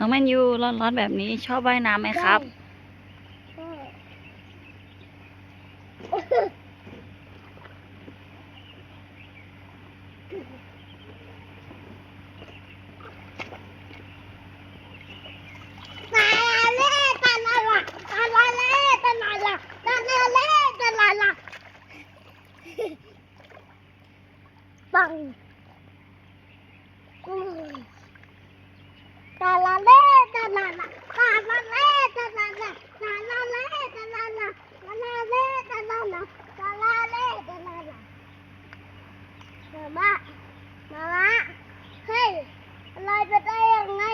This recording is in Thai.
องแมนยูร้อนๆแบบนี้ชอบว่ายน้ำไหมครับปังตาลาเล่ตาลาลาตาลาเล่ตาลาลาตาลาเล่ตาลาลาตาลาเล่ตาลาลาตาลาเล่ตาลาลามาม่าเฮ้ยอะไรไปได้ยังไง